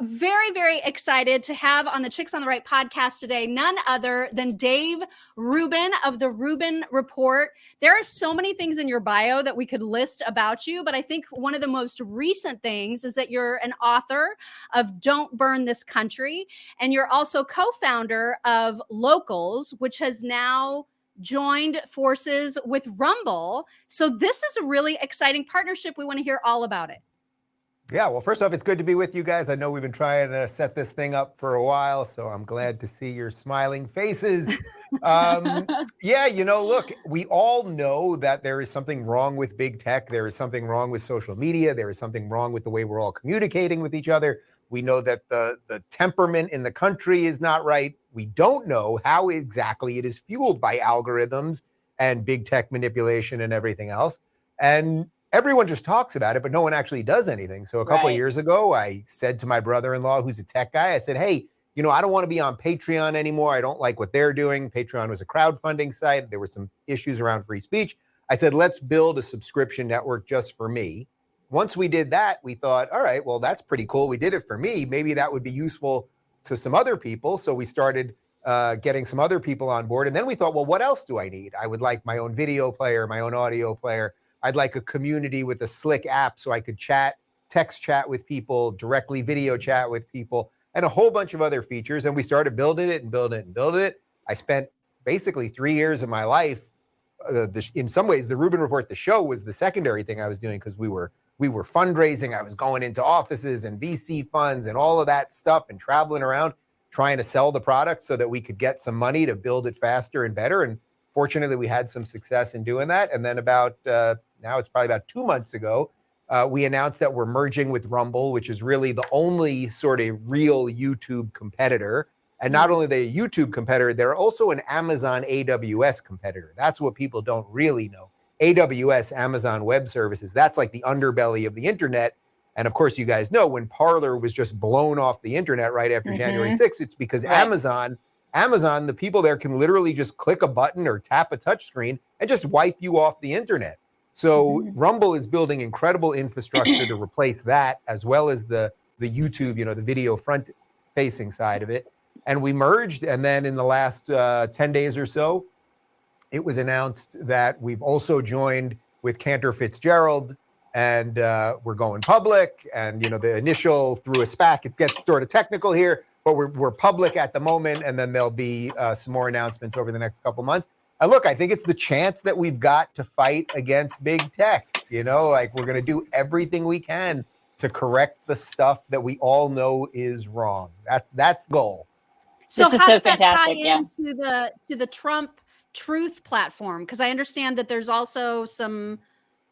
Very, very excited to have on the Chicks on the Right podcast today none other than Dave Rubin of the Rubin Report. There are so many things in your bio that we could list about you, but I think one of the most recent things is that you're an author of Don't Burn This Country, and you're also co-founder of Locals, which has now joined forces with Rumble. So this is a really exciting partnership. We want to hear all about it. Yeah, well, first off, it's good to be with you guys. I know we've been trying to set this thing up for a while, so I'm glad to see your smiling faces. Yeah, look, we all know that there is something wrong with big tech. There is something wrong with social media. There is something wrong with the way we're all communicating with each other. We know that the temperament in the country is not right. We don't know how exactly it is fueled by algorithms and big tech manipulation and everything else. And everyone just talks about it, but no one actually does anything. So a couple of years ago, I said to my brother-in-law, who's a tech guy, I said, hey, I don't want to be on Patreon anymore. I don't like what they're doing. Patreon was a crowdfunding site. There were some issues around free speech. I said, let's build a subscription network just for me. Once we did that, we thought, all right, well, that's pretty cool. We did it for me. Maybe that would be useful to some other people. So we started getting some other people on board. And then we thought, well, what else do I need? I would like my own video player, my own audio player. I'd like a community with a slick app so I could text chat with people, directly video chat with people, and a whole bunch of other features. And we started building it. I spent basically 3 years of my life. In some ways, the Rubin Report, the show, was the secondary thing I was doing because we were fundraising. I was going into offices and VC funds and all of that stuff and traveling around trying to sell the product so that we could get some money to build it faster and better. And fortunately, we had some success in doing that. And then now it's probably about 2 months ago, we announced that we're merging with Rumble, which is really the only sort of real YouTube competitor. And not only are they a YouTube competitor, they're also an Amazon AWS competitor. That's what people don't really know. AWS, Amazon Web Services, that's like the underbelly of the internet. And of course, you guys know when Parler was just blown off the internet right after January 6th, it's because Amazon, the people there can literally just click a button or tap a touch screen and just wipe you off the internet. So Rumble is building incredible infrastructure to replace that, as well as the YouTube, the video front facing side of it. And we merged. And then in the last 10 days or so, it was announced that we've also joined with Cantor Fitzgerald, and we're going public. And, the initial through a SPAC, it gets sort of technical here, but we're public at the moment. And then there'll be some more announcements over the next couple months. Look, I think it's the chance that we've got to fight against big tech. We're going to do everything we can to correct the stuff that we all know is wrong. That's the goal. So how does that tie into the Trump Truth platform? Because I understand that there's also some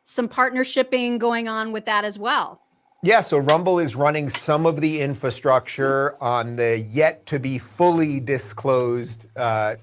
partnershiping going on with that as well. Yeah, so Rumble is running some of the infrastructure on the yet to be fully disclosed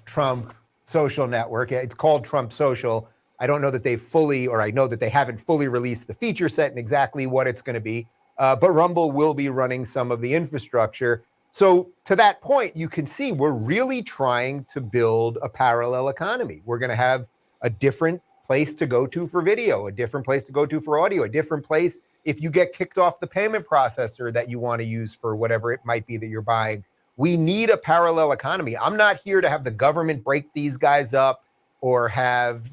Trump social network. It's called Trump Social. I don't know that I know that they haven't fully released the feature set and exactly what it's going to be. But Rumble will be running some of the infrastructure. So to that point, you can see we're really trying to build a parallel economy. We're going to have a different place to go to for video, a different place to go to for audio, a different place if you get kicked off the payment processor that you want to use for whatever it might be that you're buying. We need a parallel economy. I'm not here to have the government break these guys up or have,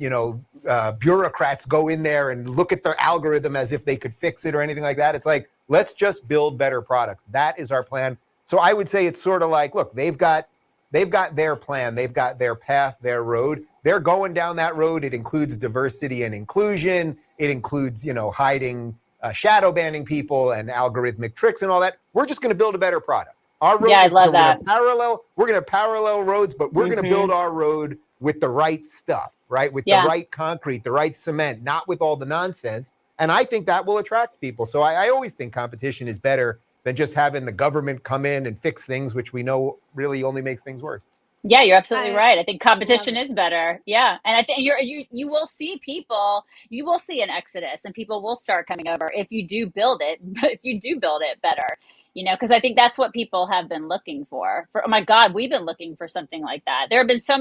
bureaucrats go in there and look at their algorithm as if they could fix it or anything like that. It's like, let's just build better products. That is our plan. So I would say it's sort of like, look, they've got their plan. They've got their path, their road. They're going down that road. It includes diversity and inclusion. It includes, hiding, shadow banning people and algorithmic tricks and all that. We're just going to build a better product. Our road I love that. We're going to parallel roads, but we're going to build our road with the right stuff, right? With the right concrete, the right cement, not with all the nonsense. And I think that will attract people. So I always think competition is better than just having the government come in and fix things, which we know really only makes things worse. Yeah, you're absolutely right. I think competition is better. Yeah. And I think you will see an exodus and people will start coming over if you do build it better, because I think that's what people have been looking for. Oh my God, we've been looking for something like that. There are so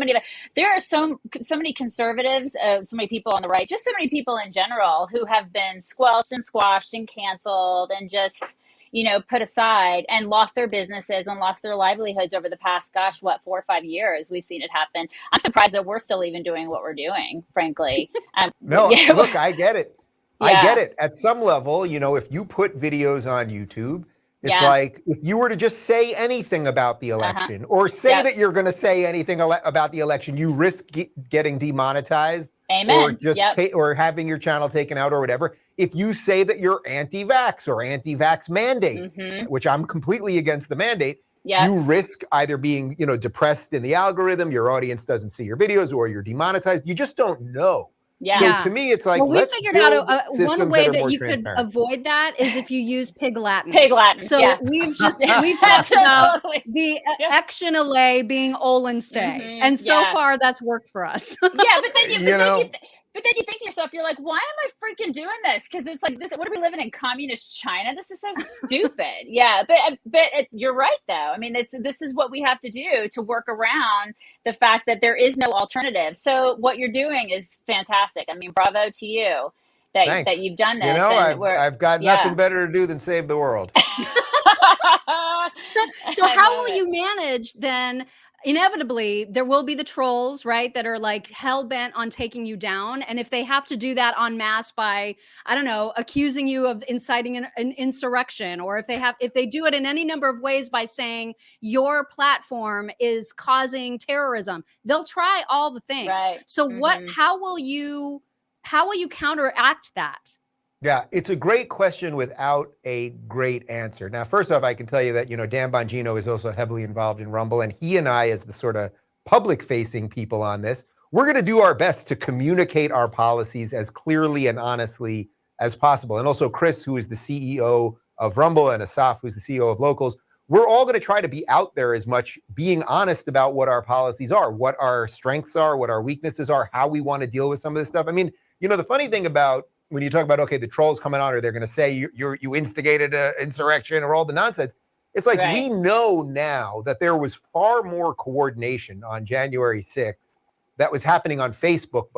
many conservatives, so many people on the right, just so many people in general who have been squelched and squashed and canceled and just, put aside and lost their businesses and lost their livelihoods over the past, 4 or 5 years. We've seen it happen. I'm surprised that we're still even doing what we're doing, frankly. No, look, I get it. I Yeah. get it. At some level, if you put videos on YouTube, it's Yeah. like if you were to just say anything about the election or say Yep. that you're going to say anything about the election, you risk getting demonetized Amen. or just Yep. or having your channel taken out or whatever. If you say that you're anti-vax or anti-vax mandate, which I'm completely against the mandate, Yep. you risk either being, depressed in the algorithm, your audience doesn't see your videos, or you're demonetized. You just don't know. Yeah. So to me, it's like, well, we let's figured build out one systems way that are that more you could transparent. avoid that is if you use Pig Latin. Pig Latin. So yeah. we've talked about Totally. the Yeah. action allay being Olin stay, and so Yeah. far that's worked for us. Yeah, but then you think to yourself, you're like, why am I freaking doing this? Because it's like this. What are we living in, communist China? This is so stupid. Yeah, but you're right though. I mean, this is what we have to do to work around the fact that there is no alternative. So what you're doing is fantastic. I mean, bravo to you that you've done this. I've got nothing better to do than save the world. So how will you manage then? Inevitably, there will be the trolls, right, that are like hell bent on taking you down. And if they have to do that en masse by, I don't know, accusing you of inciting an insurrection, or if they do it in any number of ways by saying your platform is causing terrorism, they'll try all the things. Right. So how will you counteract that? Yeah, it's a great question without a great answer. Now, first off, I can tell you that, Dan Bongino is also heavily involved in Rumble, and he and I, as the sort of public-facing people on this, we're going to do our best to communicate our policies as clearly and honestly as possible. And also Chris, who is the CEO of Rumble, and Asaf, who's the CEO of Locals, we're all going to try to be out there as much, being honest about what our policies are, what our strengths are, what our weaknesses are, how we want to deal with some of this stuff. I mean, the funny thing about when you talk about, okay, the trolls coming on, or they're going to say you instigated an insurrection or all the nonsense, it's like we know now that there was far more coordination on January 6th that was happening on Facebook,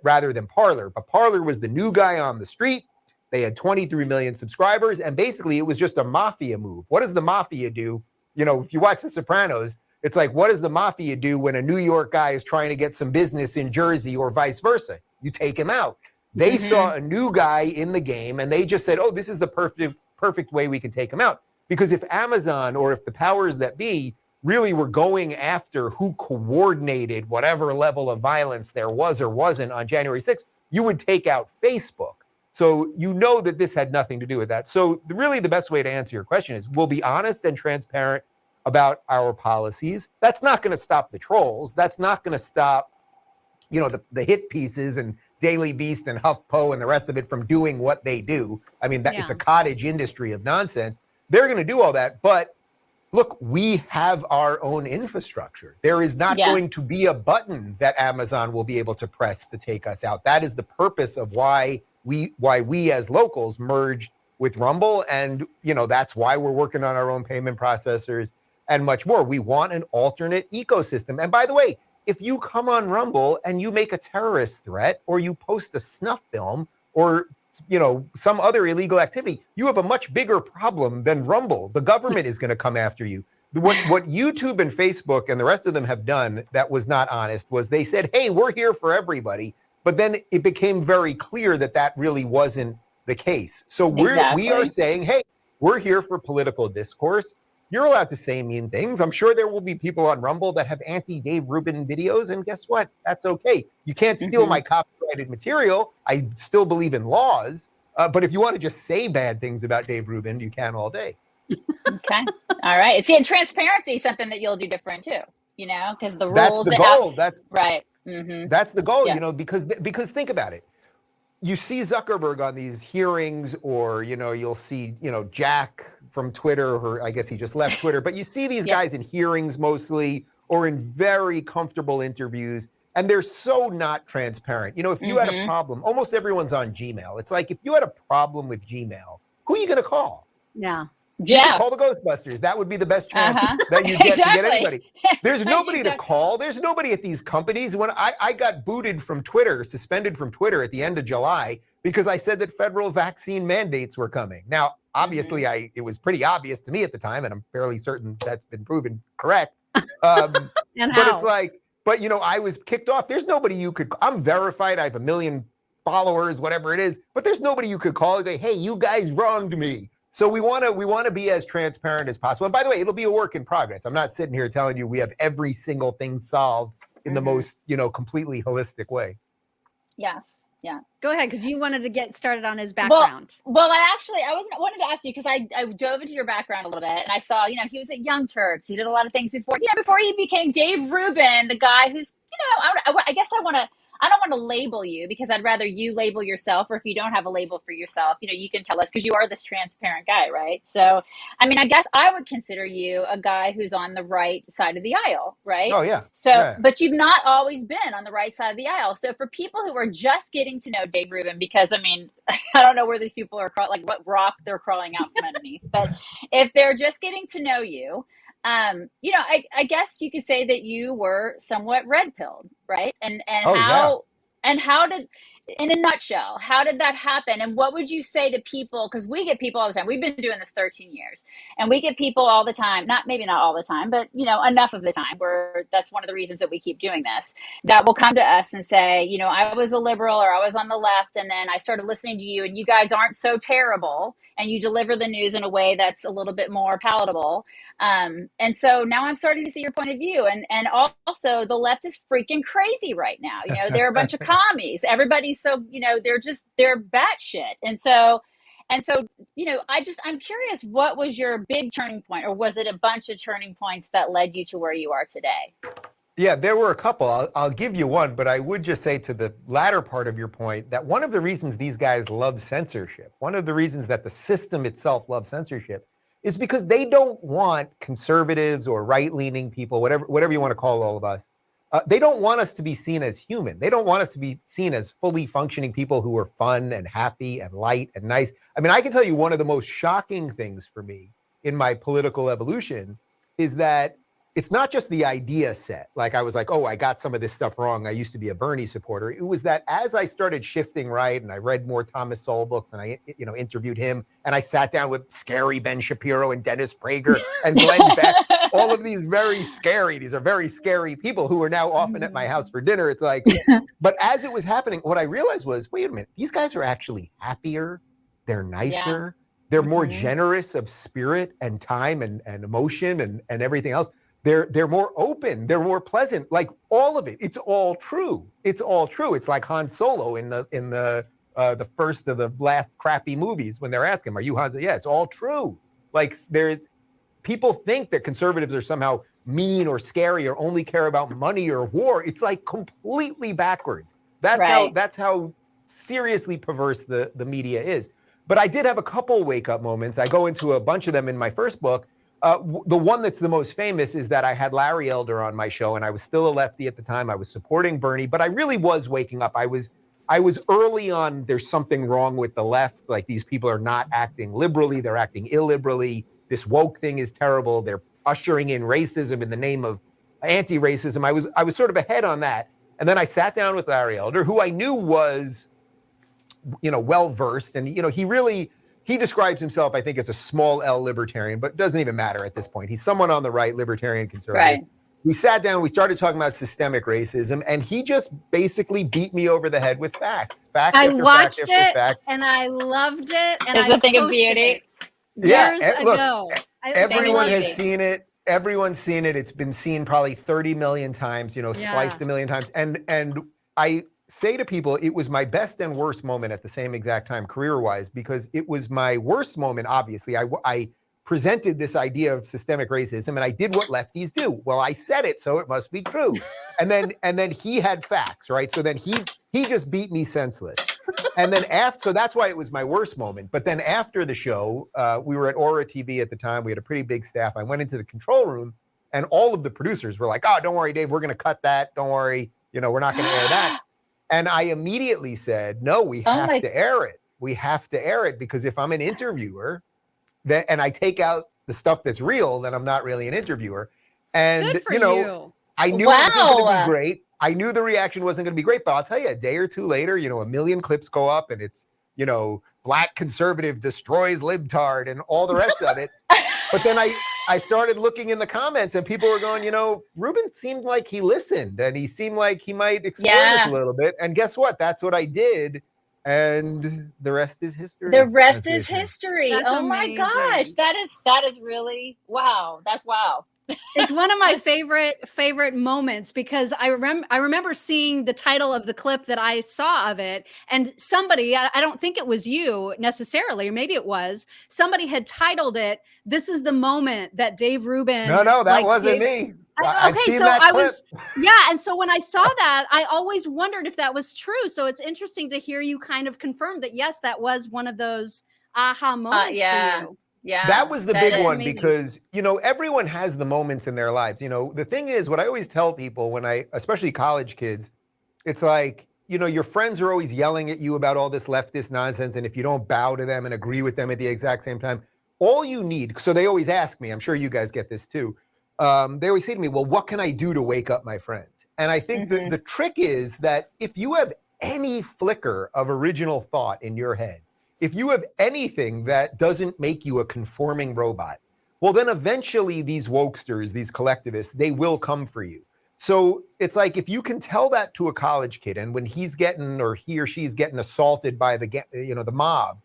rather than Parler. But Parler was the new guy on the street. They had 23 million subscribers, and basically it was just a mafia move. What does the mafia do? If you watch The Sopranos, it's like, what does the mafia do when a New York guy is trying to get some business in Jersey or vice versa? You take him out. They saw a new guy in the game, and they just said, oh, this is the perfect way we can take him out. Because if Amazon or if the powers that be really were going after who coordinated whatever level of violence there was or wasn't on January 6th, you would take out Facebook. So that this had nothing to do with that. So really the best way to answer your question is we'll be honest and transparent about our policies. That's not going to stop the trolls. That's not going to stop, the hit pieces and Daily Beast and HuffPo and the rest of it from doing what they do. I mean, it's a cottage industry of nonsense. They're going to do all that. But look, we have our own infrastructure. There is not going to be a button that Amazon will be able to press to take us out. That is the purpose of why we as Locals merged with Rumble. And, that's why we're working on our own payment processors and much more. We want an alternate ecosystem. And by the way, if you come on Rumble and you make a terrorist threat, or you post a snuff film, or some other illegal activity, you have a much bigger problem than Rumble. The government is going to come after you. What YouTube and Facebook and the rest of them have done that was not honest was they said, hey, we're here for everybody. But then it became very clear that really wasn't the case. So we are saying, hey, we're here for political discourse. You're allowed to say mean things. I'm sure there will be people on Rumble that have anti-Dave Rubin videos, and guess what? That's okay. You can't steal my copyrighted material. I still believe in laws, but if you want to just say bad things about Dave Rubin, you can all day. Okay. All right. See, and transparency is something that you'll do different too, because the rules. That's the goal. That's right. That's the goal, because think about it. You see Zuckerberg on these hearings, or, you'll see, Jack from Twitter, or I guess he just left Twitter, but you see these guys in hearings mostly, or in very comfortable interviews, and they're so not transparent. If you had a problem, almost everyone's on Gmail. It's like, if you had a problem with Gmail, who are you going to call? Yeah. You can call the Ghostbusters. That would be the best chance that you get to get anybody. There's nobody to call. There's nobody at these companies. When I got booted from Twitter, suspended from Twitter at the end of July, because I said that federal vaccine mandates were coming. Now, obviously it was pretty obvious to me at the time, and I'm fairly certain that's been proven correct. And but it's like, but I was kicked off. There's nobody I'm verified. I have 1 million followers, whatever it is, but there's nobody you could call and say, hey, you guys wronged me. So we want to be as transparent as possible. And by the way, it'll be a work in progress. I'm not sitting here telling you we have every single thing solved in the most, completely holistic way. Yeah. Go ahead, because you wanted to get started on his background. Well, I wanted to ask you, because I dove into your background a little bit, and I saw, he was at Young Turks. He did a lot of things before he became Dave Rubin, the guy who's, I guess I don't want to label you, because I'd rather you label yourself, or if you don't have a label for yourself, you can tell us, because you are this transparent guy, right? So, I mean, I guess I would consider you a guy who's on the right side of the aisle, right? Oh, yeah. So, yeah. But you've not always been on the right side of the aisle. So for people who are just getting to know Dave Rubin, because I mean, I don't know where these people are, like what rock they're crawling out from underneath, but if they're just getting to know you, I guess you could say that you were somewhat red-pilled, right? And how did, in a nutshell, how did that happen? And what would you say to people? Because we get people all the time. We've been doing this 13 years, and we get people all the time, maybe not all the time, but enough of the time where that's one of the reasons that we keep doing this, that will come to us and say, I was a liberal, or I was on the left, and then I started listening to you, and you guys aren't so terrible, and you deliver the news in a way that's a little bit more palatable. And so now I'm starting to see your point of view. And also the left is freaking crazy right now. They're a bunch of commies. Everybody's so, they're batshit. And so, I'm curious, what was your big turning point, or was it a bunch of turning points that led you to where you are today? Yeah, there were a couple. I'll give you one, but I would just say to the latter part of your point that one of the reasons these guys love censorship, one of the reasons that the system itself loves censorship, is because they don't want conservatives or right-leaning people, whatever you want to call all of us. They don't want us to be seen as human. They don't want us to be seen as fully functioning people who are fun and happy and light and nice. I mean, I can tell you one of the most shocking things for me in my political evolution is that it's not just the idea set. Like I was like, oh, I got some of this stuff wrong. I used to be a Bernie supporter. It was that as I started shifting right, and I read more Thomas Sowell books, and I, interviewed him, and I sat down with scary Ben Shapiro and Dennis Prager and Glenn Beck, all of these these are very scary people who are now often at my house for dinner. It's like, but as it was happening, what I realized was, wait a minute, these guys are actually happier. They're nicer. Yeah. They're more generous of spirit and time and emotion and everything else. They're more open. They're more pleasant. Like all of it. It's all true. It's all true. It's like Han Solo in the first of the last crappy movies when they're asking him, "Are you Han Solo?" Yeah, it's all true. Like people think that conservatives are somehow mean or scary or only care about money or war. It's like completely backwards. That's how seriously perverse the media is. But I did have a couple wake up moments. I go into a bunch of them in my first book. The one that's the most famous is that I had Larry Elder on my show, and I was still a lefty at the time. I was supporting Bernie, but I really was waking up. I was early on, there's something wrong with the left. Like these people are not acting liberally, they're acting illiberally. This woke thing is terrible. They're ushering in racism in the name of anti-racism. I was sort of ahead on that. And then I sat down with Larry Elder, who I knew was, well-versed. And, he describes himself, I think, as a small L libertarian, but it doesn't even matter at this point. He's someone on the right, libertarian, conservative. Right. We sat down, we started talking about systemic racism, and he just basically beat me over the head with facts. I watched it, and I loved it, and I posted a beauty. Years ago. Everyone has seen it. Everyone's seen it. It's been seen probably 30 million times, spliced a million times. And I say to people, it was my best and worst moment at the same exact time career-wise, because it was my worst moment, obviously. I presented this idea of systemic racism, and I did what lefties do. Well, I said it, so it must be true. And then he had facts, right? So then he just beat me senseless. And then so that's why it was my worst moment. But then after the show, we were at Aura TV at the time. We had a pretty big staff. I went into the control room, and all of the producers were like, "Oh, don't worry, Dave, we're going to cut that. Don't worry, we're not going to air that." And I immediately said, no, we have to air it. We have to air it, because if I'm an interviewer and I take out the stuff that's real, then I'm not really an interviewer. And, Good for you. I knew it wasn't going to be great. I knew the reaction wasn't going to be great, but I'll tell you, a day or two later, 1 million clips go up, and it's, black conservative destroys libtard and all the rest of it. But then I started looking in the comments and people were going, Rubin seemed like he listened and he seemed like he might explore this a little bit. And guess what? That's what I did. And the rest is history. The rest is history. That's oh my amazing. gosh. That is really wow. That's wow. It's one of my favorite moments because I remember seeing the title of the clip that I saw of it, and somebody, I don't think it was you necessarily, or maybe it was, somebody had titled it, "This is the moment that Dave Rubin." No, that wasn't me. I've seen so that I clip. and so when I saw that, I always wondered if that was true. So it's interesting to hear you kind of confirm that yes, that was one of those aha moments for you. Yeah. That was the big one amazing. because, everyone has the moments in their lives. The thing is, what I always tell people especially college kids, it's like, your friends are always yelling at you about all this leftist nonsense. And if you don't bow to them and agree with them at the exact same time, all you need, so they always ask me, I'm sure you guys get this too. They always say to me, well, what can I do to wake up my friends? And I think the trick is that if you have any flicker of original thought in your head, if you have anything that doesn't make you a conforming robot, well, then eventually these wokesters, these collectivists, they will come for you. So it's like, if you can tell that to a college kid, and when he's getting, or he or she's getting assaulted by the mob,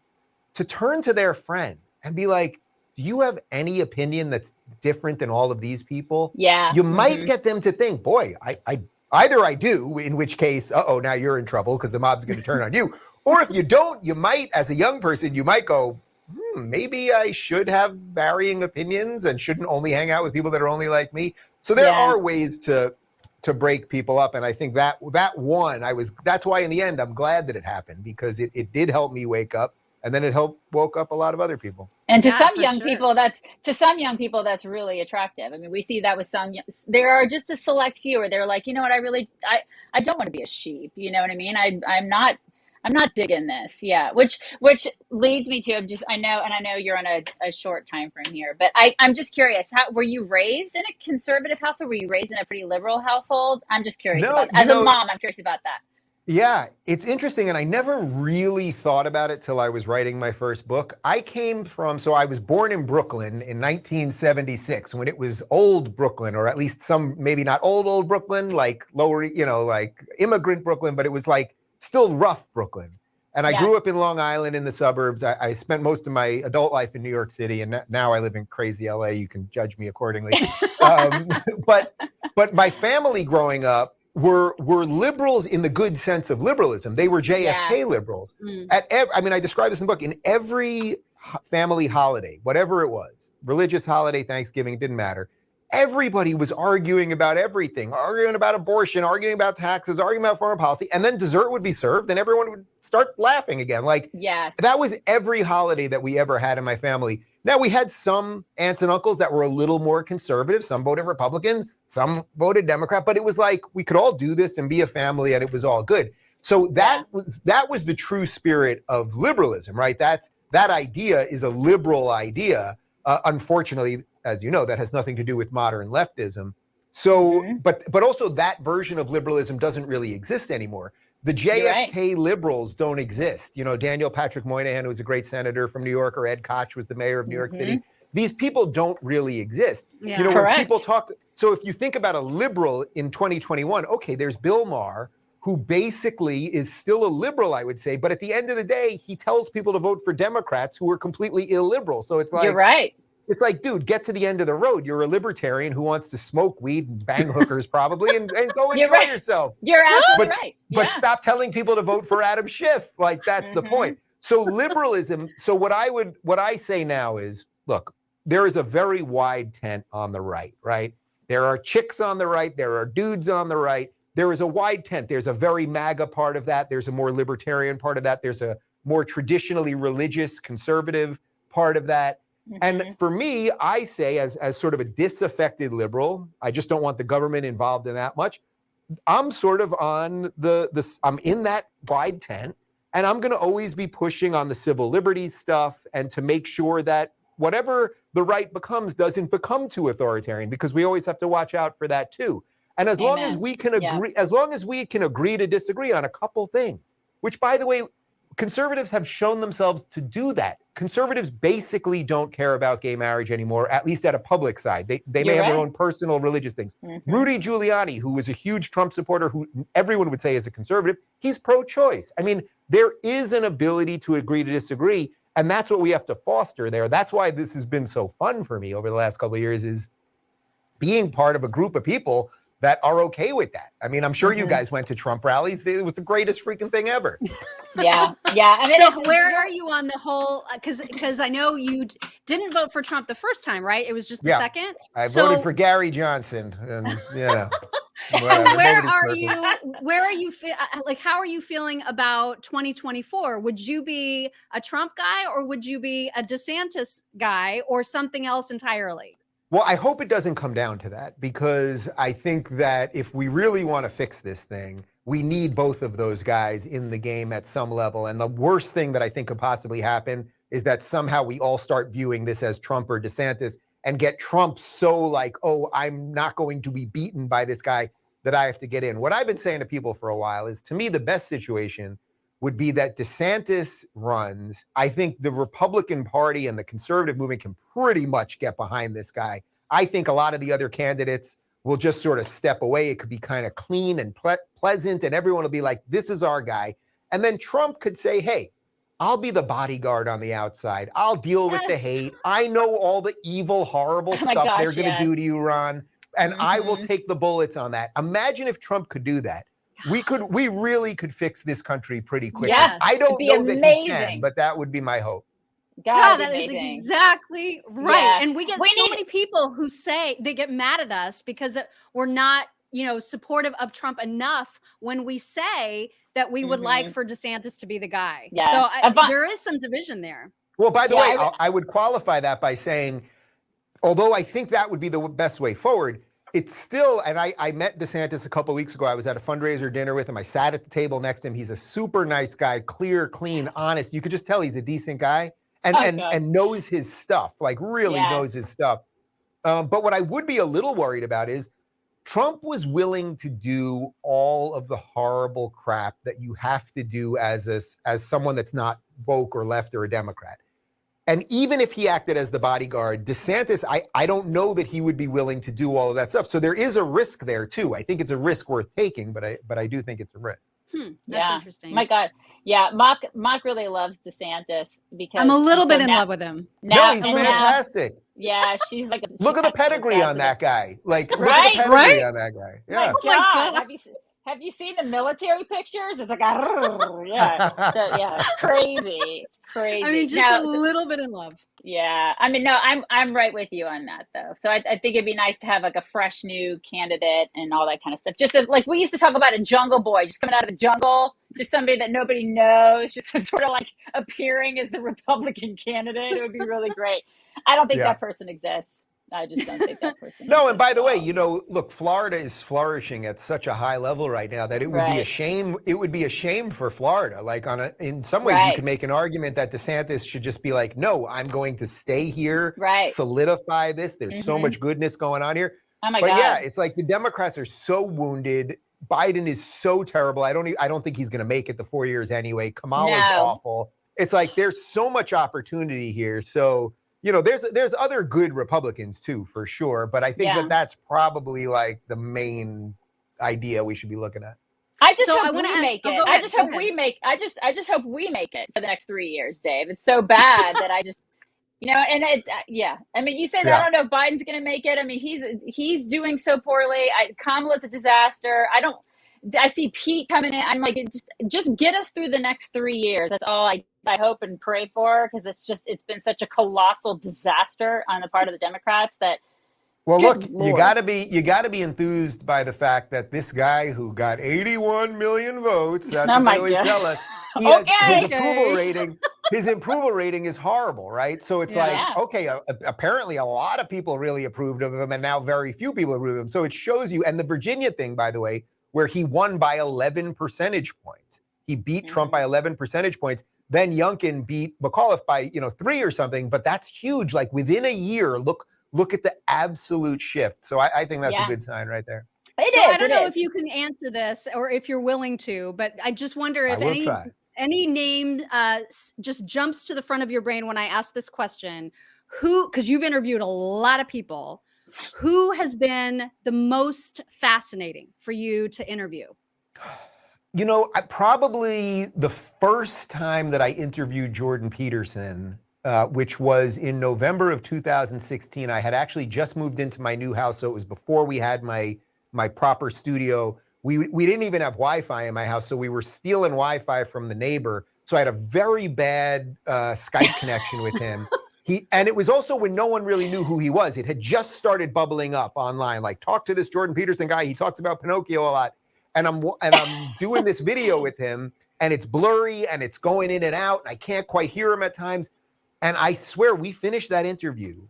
to turn to their friend and be like, do you have any opinion that's different than all of these people? Yeah. You might get them to think, boy, either I do, in which case, now you're in trouble because the mob's going to turn on you. Or if you don't, you might, as a young person, you might go, maybe I should have varying opinions and shouldn't only hang out with people that are only like me. So there are ways to break people up. And I think that one, that's why in the end, I'm glad that it happened, because it did help me wake up. And then it woke up a lot of other people. And to some young people, that's really attractive. I mean, we see that with some. There are just a select few where they're like, you know what, I don't want to be a sheep. You know what I mean? I'm not digging this. Yeah. Which leads me to, I know you're on a short time frame here, but I'm just curious, how were you raised in a conservative household? Were you raised in a pretty liberal household? I'm just curious as a mom, I'm curious about that. Yeah, it's interesting. And I never really thought about it till I was writing my first book. I was born in Brooklyn in 1976 when it was old Brooklyn, or at least some, maybe not old Brooklyn, like lower, like immigrant Brooklyn, but it was like still rough Brooklyn. And I grew up in Long Island in the suburbs. I spent most of my adult life in New York City, and now I live in crazy LA. You can judge me accordingly. But my family growing up were liberals in the good sense of liberalism. They were JFK liberals. I describe this in the book. In every family holiday, whatever it was, religious holiday, Thanksgiving, it didn't matter. Everybody was arguing about everything, arguing about abortion, arguing about taxes, arguing about foreign policy, and then dessert would be served and everyone would start laughing again. That was every holiday that we ever had in my family. Now, we had some aunts and uncles that were a little more conservative. Some voted Republican, some voted Democrat, but it was like we could all do this and be a family and it was all good. So that was the true spirit of liberalism, right? That idea is a liberal idea. Unfortunately, as you know, that has nothing to do with modern leftism. So, but also that version of liberalism doesn't really exist anymore. The JFK liberals don't exist. Daniel Patrick Moynihan, who was a great senator from New York, or Ed Koch was the mayor of New York City. These people don't really exist. Yeah. When people talk, so if you think about a liberal in 2021, okay, there's Bill Maher, who basically is still a liberal, I would say, but at the end of the day, he tells people to vote for Democrats who are completely illiberal. So it's like, you're right. It's like, dude, get to the end of the road. You're a libertarian who wants to smoke weed and bang hookers probably and go enjoy yourself. You're absolutely right. But stop telling people to vote for Adam Schiff. Like, that's the point. So liberalism, what I say now is, look, there is a very wide tent on the right? There are chicks on the right. There are dudes on the right. There is a wide tent. There's a very MAGA part of that. There's a more libertarian part of that. There's a more traditionally religious, conservative part of that. And for me, I say, as sort of a disaffected liberal, I just don't want the government involved in that much. I'm sort of on I'm in that wide tent, and I'm going to always be pushing on the civil liberties stuff and to make sure that whatever the right becomes doesn't become too authoritarian, because we always have to watch out for that too. And as long as we can agree, as long as we can agree to disagree on a couple things, which, by the way, conservatives have shown themselves to do that. Conservatives basically don't care about gay marriage anymore, at least at a public side. They may have their own personal religious things. Rudy Giuliani, who was a huge Trump supporter, who everyone would say is a conservative, he's pro-choice. I mean, there is an ability to agree to disagree, and that's what we have to foster there. That's why this has been so fun for me over the last couple of years, is being part of a group of people that are okay with that. I mean, I'm sure you guys went to Trump rallies. It was the greatest freaking thing ever. Yeah. I mean, so where are you on the whole? Because I know you didn't vote for Trump the first time, right? It was just the second. I voted for Gary Johnson, and you know. So where are you? Like, how are you feeling about 2024? Would you be a Trump guy, or would you be a DeSantis guy, or something else entirely? Well, I hope it doesn't come down to that, because I think that if we really want to fix this thing, we need both of those guys in the game at some level. And the worst thing that I think could possibly happen is that somehow we all start viewing this as Trump or DeSantis and get Trump so like, oh, I'm not going to be beaten by this guy that I have to get in. What I've been saying to people for a while is, to me, the best situation would be that DeSantis runs. I think the Republican Party and the conservative movement can pretty much get behind this guy. I think a lot of the other candidates will just sort of step away. It could be kind of clean and pleasant, and everyone will be like, this is our guy. And then Trump could say, hey, I'll be the bodyguard on the outside. I'll deal with the hate. I know all the evil, horrible stuff they're going to do to you, Ron, and I will take the bullets on that. Imagine if Trump could do that. We really could fix this country pretty quickly. Yes, I don't know amazing. that he can, but that would be my hope. God, that is exactly right. Yeah. And we get many people who say they get mad at us because we're not, supportive of Trump enough when we say that we would like for DeSantis to be the guy. Yeah. So there is some division there. Well, by the way, I would qualify that by saying, although I think that would be the best way forward, it's still, and I met DeSantis a couple of weeks ago. I was at a fundraiser dinner with him. I sat at the table next to him. He's a super nice guy, clear, clean, honest. You could just tell he's a decent guy and knows his stuff, like really knows his stuff. But what I would be a little worried about is Trump was willing to do all of the horrible crap that you have to do as someone that's not woke or left or a Democrat. And even if he acted as the bodyguard, DeSantis, I don't know that he would be willing to do all of that stuff. So there is a risk there too. I think it's a risk worth taking, but I do think it's a risk. That's interesting. My God. Yeah. Mock really loves DeSantis because I'm a little bit in love with him. No, he's fantastic. She's like, look at the pedigree on that guy. Like, look at the pedigree on that guy. Yeah. Oh my God. Have you seen the military pictures? It's like, it's crazy. It's crazy. I mean, just a little bit in love. Yeah. I mean, no, I'm right with you on that though. So I think it'd be nice to have like a fresh new candidate and all that kind of stuff. Just like we used to talk about a jungle boy, just coming out of the jungle, just somebody that nobody knows, just sort of like appearing as the Republican candidate. It would be really great. I don't think that person exists. I just don't think that person. No, and by the way, look, Florida is flourishing at such a high level right now that it would be a shame. It would be a shame for Florida. Like in some ways, you could make an argument that DeSantis should just be like, no, I'm going to stay here, solidify this. There's so much goodness going on here. Oh my God. Yeah, it's like the Democrats are so wounded. Biden is so terrible. I don't think he's going to make it the 4 years anyway. Kamala's awful. It's like there's so much opportunity here. So. There's other good Republicans too, for sure. But I think that's probably like the main idea we should be looking at. I just hope we make it. I just hope we make it for the next 3 years, Dave. It's so bad that I just, and I mean, you say that I don't know if Biden's going to make it. I mean, he's doing so poorly. Kamala's a disaster. I see Pete coming in. I'm like, just get us through the next 3 years. That's all I hope and pray for, because it's been such a colossal disaster on the part of the Democrats that. Well, look, you gotta be enthused by the fact that this guy who got 81 million votes, that's what they always tell us, his approval rating is horrible, right? So it's apparently a lot of people really approved of him, and now very few people approve of him. So it shows you, and the Virginia thing, by the way, where he won by 11 percentage points. He beat Trump by 11 percentage points. Then Youngkin beat McAuliffe by 3 or something. But that's huge. Like within a year, look at the absolute shift. So I think that's a good sign right there. I don't know if you can answer this or if you're willing to, but I just wonder if any name just jumps to the front of your brain when I ask this question, because you've interviewed a lot of people, who has been the most fascinating for you to interview? You know, probably the first time that I interviewed Jordan Peterson, which was in November of 2016. I had actually just moved into my new house, so it was before we had my proper studio. We didn't even have Wi-Fi in my house, so we were stealing Wi-Fi from the neighbor. So I had a very bad Skype connection with him. And it was also when no one really knew who he was. It had just started bubbling up online, like, talk to this Jordan Peterson guy. He talks about Pinocchio a lot. And I'm doing this video with him, and it's blurry and it's going in and out. And I can't quite hear him at times. And I swear we finished that interview,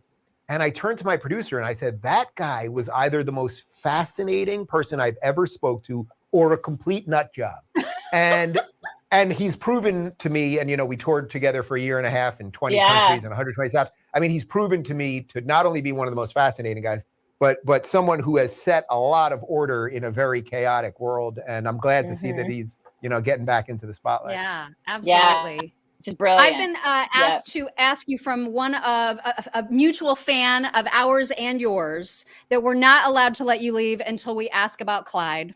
and I turned to my producer and I said, that guy was either the most fascinating person I've ever spoke to or a complete nut job. And he's proven to me, and, you know, we toured together for a year and a half in 20 countries and 120 stops. I mean, he's proven to me to not only be one of the most fascinating guys, but someone who has set a lot of order in a very chaotic world. And I'm glad to see that he's, you know, getting back into the spotlight. Yeah, absolutely. Yeah. Just brilliant. I've been asked to ask you from one of a mutual fan of ours and yours that we're not allowed to let you leave until we ask about Clyde.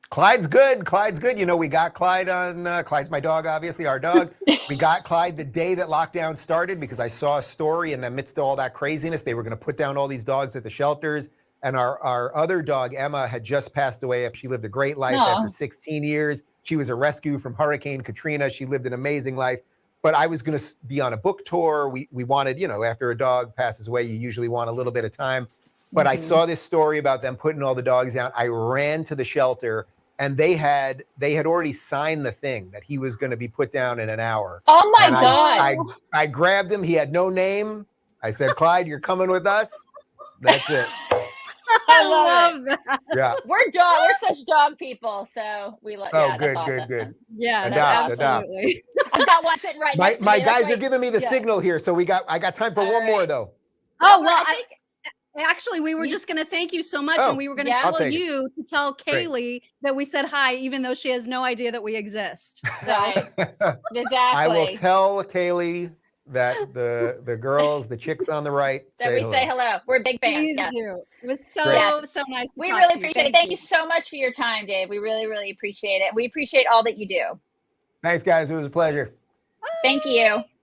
Clyde's good. Clyde's good. You know, we got Clyde on, Clyde's my dog, obviously, our dog. We got Clyde the day that lockdown started because I saw a story in the midst of all that craziness. They were going to put down all these dogs at the shelters. And our other dog, Emma, had just passed away. She lived a great life after 16 years. She was a rescue from Hurricane Katrina. She lived an amazing life. But I was going to be on a book tour. We wanted, you know, after a dog passes away, you usually want a little bit of time. But I saw this story about them putting all the dogs down. I ran to the shelter, and they had already signed the thing that he was going to be put down in an hour. Oh my God. I grabbed him. He had no name. I said, Clyde, you're coming with us. That's it. I love that. Yeah. We're such dog people, so we love. Oh, yeah, good. Yeah, Absolutely. I've got one sitting right next to me. My guys are giving me the signal here, so I got time for one more though. Oh well, actually, we were just going to thank you so much, and we were going to tell you to tell Kaylee that we said hi, even though she has no idea that we exist. So. Right. Exactly. I will tell Kaylee that the girls, the chicks on the right, say hello. We're big fans. Please do. It was so nice. We really appreciate it. Thank you so much for your time, Dave. We really, really appreciate it. We appreciate all that you do. Thanks, guys. It was a pleasure. Thank you.